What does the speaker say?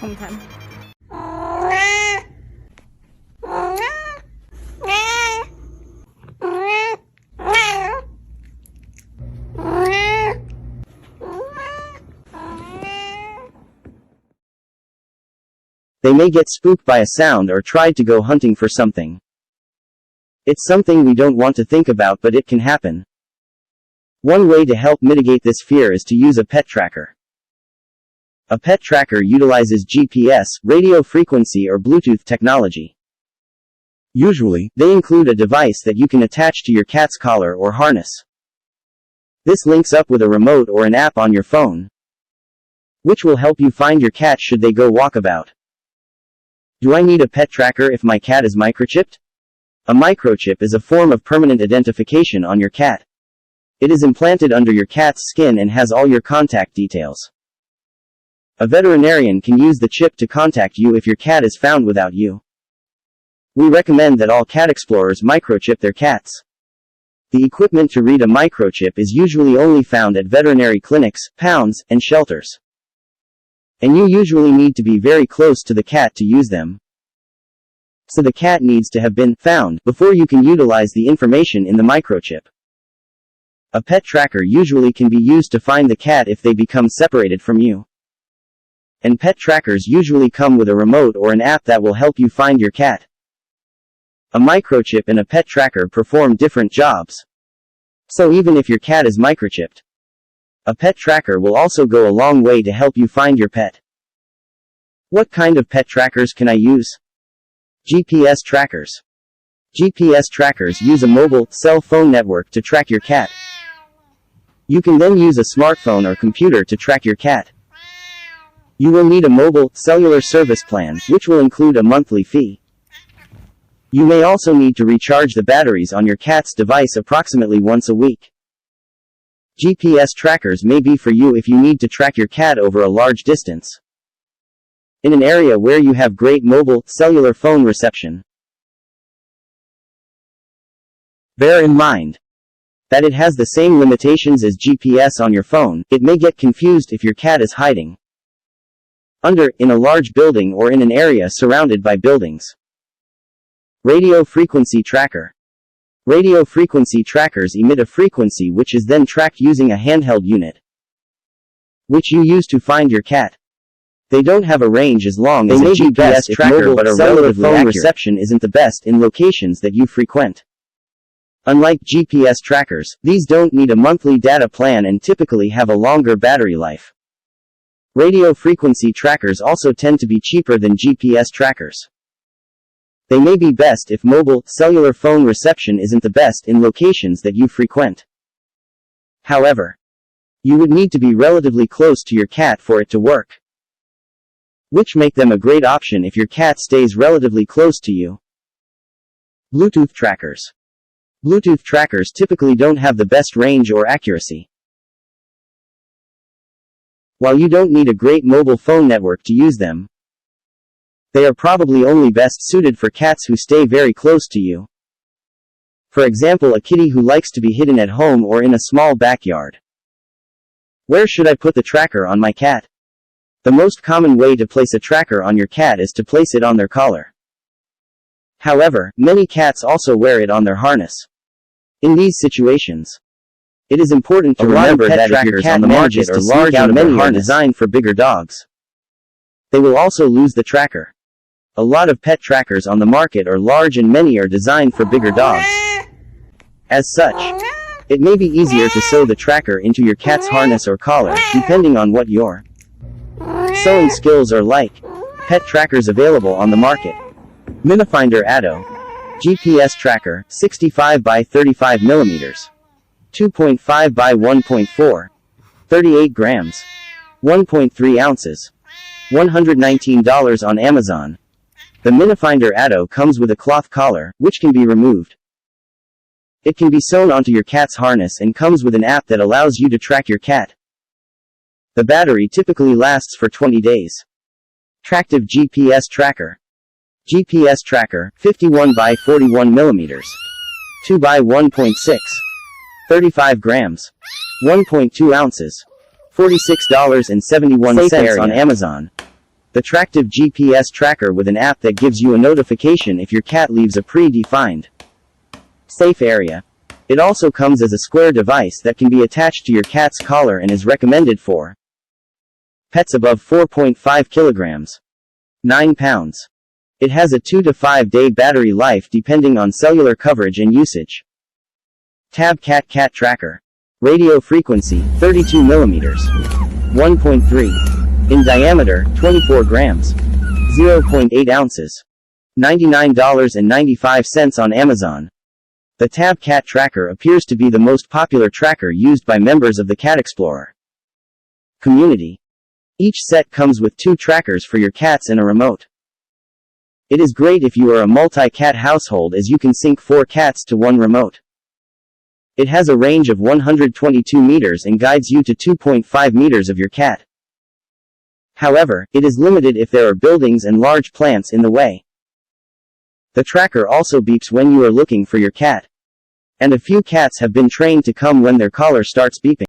ผมทัน They may get spooked by a sound or tried to go hunting for something. It's something we don't want to think about, but it can happen. One way to help mitigate this fear is to use a pet tracker. A pet tracker utilizes GPS, radio frequency or Bluetooth technology. Usually, they include a device that you can attach to your cat's collar or harness. This links up with a remote or an app on your phone, which will help you find your cat should they go walkabout. Do I need a pet tracker if my cat is microchipped? A microchip is a form of permanent identification on your cat. It is implanted under your cat's skin and has all your contact details. A veterinarian can use the chip to contact you if your cat is found without you. We recommend that all cat explorers microchip their cats. The equipment to read a microchip is usually only found at veterinary clinics, pounds, and shelters. And you usually need to be very close to the cat to use them. So the cat needs to have been found before you can utilize the information in the microchip. A pet tracker usually can be used to find the cat if they become separated from you. And pet trackers usually come with a remote or an app that will help you find your cat. A microchip and a pet tracker perform different jobs. So even if your cat is microchipped, a pet tracker will also go a long way to help you find your pet. What kind of pet trackers can I use? GPS trackers. GPS trackers use a mobile cell phone network to track your cat. You can then use a smartphone or computer to track your cat. You will need a mobile cellular service plan, which will include a monthly fee. You may also need to recharge the batteries on your cat's device approximately once a week. GPS trackers may be for you if you need to track your cat over a large distance, in an area where you have great mobile cellular phone reception. Bear in mind that it has the same limitations as GPS on your phone. It may get confused if your cat is hiding in a large building or in an area surrounded by buildings. Radio frequency tracker. Radio frequency trackers emit a frequency which is then tracked using a handheld unit, which you use to find your cat. They don't have a range as long as a GPS tracker, but a cellular phone reception isn't the best in locations that you frequent. Unlike GPS trackers, these don't need a monthly data plan and typically have a longer battery life. Radio frequency trackers also tend to be cheaper than GPS trackers. They may be best if mobile cellular phone reception isn't the best in locations that you frequent. However, you would need to be relatively close to your cat for it to work, which make them a great option if your cat stays relatively close to you. Bluetooth trackers. Bluetooth trackers typically don't have the best range or accuracy. While you don't need a great mobile phone network to use them, they are probably only best suited for cats who stay very close to you. For example, a kitty who likes to be hidden at home or in a small backyard. Where should I put the tracker on my cat? The most common way to place a tracker on your cat is to place it on their collar. However, many cats also wear it on their harness. In these situations, it is important to remember that if your cat manages to sneak out of their harness designed for bigger dogs, they will also lose the tracker. A lot of pet trackers on the market are large and many are designed for bigger dogs. As such, it may be easier to sew the tracker into your cat's harness or collar, depending on what your sewing skills are like. Pet trackers available on the market. Minifinder Addo. GPS tracker, 65 by 35 millimeters. 2.5 by 1.4. 38 grams. 1.3 ounces. $119 on Amazon. The Minifinder Addo comes with a cloth collar, which can be removed. It can be sewn onto your cat's harness and comes with an app that allows you to track your cat. The battery typically lasts for 20 days. Tractive GPS tracker. GPS tracker, 51 by 41 millimeters. 2 by 1.6. 35 grams. 1.2 ounces. $46.71 on Amazon. The Tractive GPS tracker with an app that gives you a notification if your cat leaves a pre-defined safe area. It also comes as a square device that can be attached to your cat's collar and is recommended for pets above 4.5 kilograms, 9 pounds. It has a 2 to 5 day battery life depending on cellular coverage and usage. Tab Cat Cat Tracker. Radio frequency, 32 mm. 1.3. In diameter, 24 grams. 0.8 ounces. $99.95 on Amazon. The Tab Cat Tracker appears to be the most popular tracker used by members of the Cat Explorer community. Each set comes with 2 trackers for your cats and a remote. It is great if you are a multi-cat household as you can sync 4 cats to 1 remote. It has a range of 122 meters and guides you to 2.5 meters of your cat. However, it is limited if there are buildings and large plants in the way. The tracker also beeps when you are looking for your cat. And a few cats have been trained to come when their collar starts beeping.